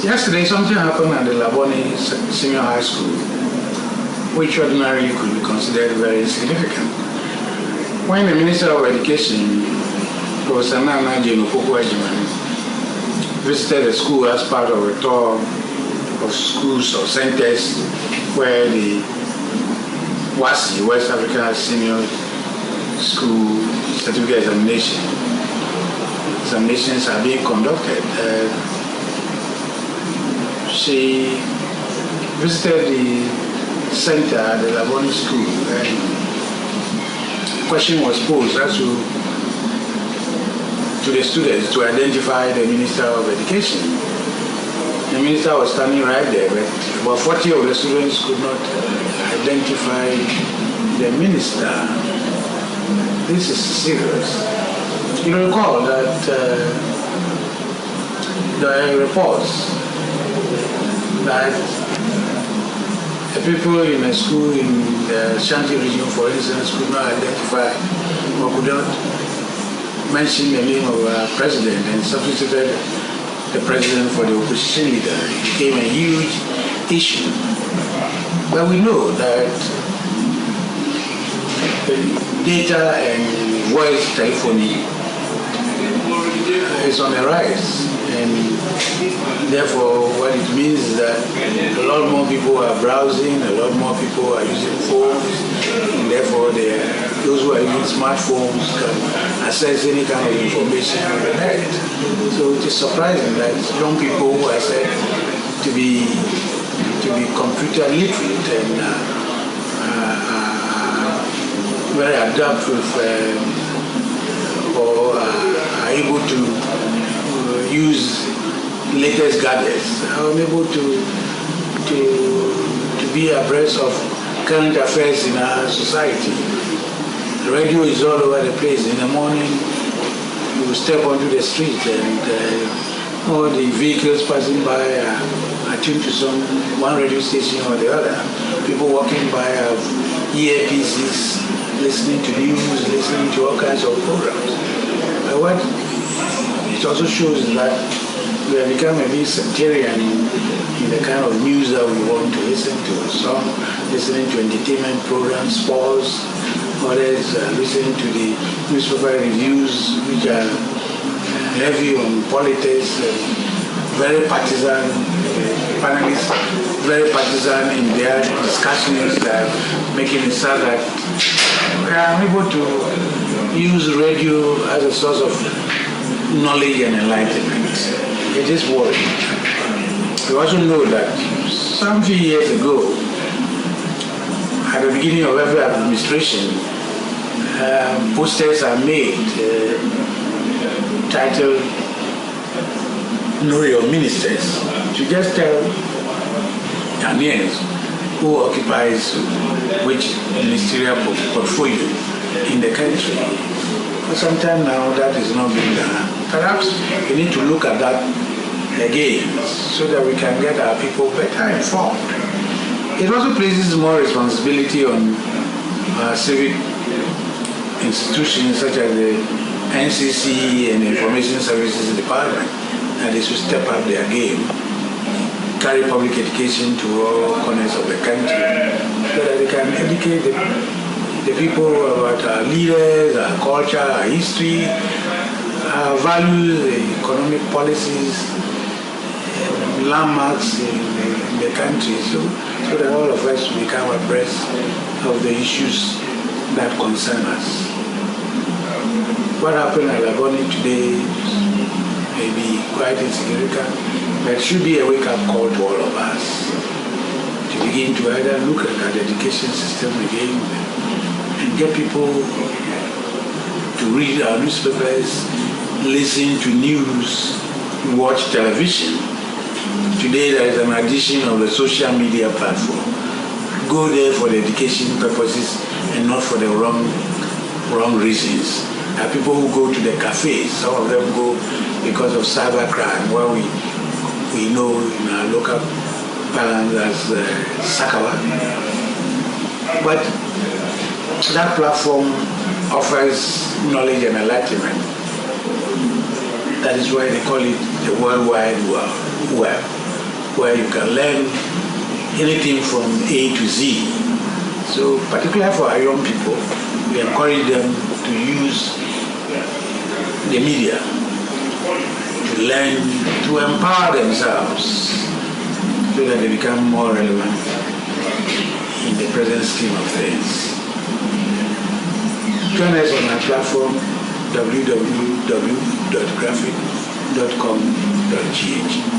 Yesterday, something happened at the Labone Senior High School, which ordinarily could be considered very significant. When the Minister of Education, Professor Nana Jenopoko Ejiman, visited the school as part of a tour of schools or centers where the WASI, West African Senior School Certificate examinations are being conducted. She visited the center at the Labone School, and the question was posed as to the students to identify the Minister of Education. The minister was standing right there, but about 40 of the students could not identify the minister. This is serious. You recall that there are reports that the people in a school in the Shanti region, for instance, could not identify or could not mention the name of a president and substituted the president for the opposition leader. It became a huge issue. But we know that data and voice telephony is on the rise, and therefore what it means is that a lot more people are browsing, a lot more people are using phones, and therefore those who are using smartphones can access any kind of information on the net. So it is surprising that young people who are said to be computer literate and very adept with or are able to use latest gadgets, are able to be abreast of current affairs in our society. The radio is all over the place. In the morning, you step onto the street and all the vehicles passing by are tuned to one radio station or the other. People walking by have earpieces, listening to news, listening to all kinds of programs. But what it also shows is that we have become a bit sectarian in the kind of news that we want to listen to. Some listening to entertainment programs, sports, others listening to the newspaper reviews, which are heavy on politics, very partisan, panelists, very partisan in their discussions, making it sound that we are able to use radio as a source of knowledge and enlightenment. It is worrying. We also know that some few years ago, at the beginning of every administration, posters are made titled "Know Your Ministers," to just tell Ghanaians who occupies which ministerial portfolio in the country. For some time now, that is not being done. Perhaps we need to look at that again so that we can get our people better informed. It also places more responsibility on civic institutions such as the NCC and the Information Services Department, that they should step up their game, carry public education to all corners of the country, so that they can educate the people about our leaders, our culture, our history, our values, economic policies, landmarks in the country, so that all of us become abreast of the issues that concern us. What happened at Labone today may be quite insignificant, but it should be a wake-up call to all of us to begin to either look at the education system again and get people to read our newspapers, listen to news, watch television. Today there is an addition of the social media platform. Go there for the education purposes and not for the wrong reasons. There are people who go to the cafes. Some of them go because of cybercrime, where we know in our local parlance as Sakawa. But that platform offers knowledge and enlightenment. That is why they call it the World Wide Web, where you can learn anything from A to Z. So particularly for our young people, we encourage them to use the media to learn, to empower themselves so that they become more relevant in the present scheme of things. Join us on our platform www.graphic.com.gh.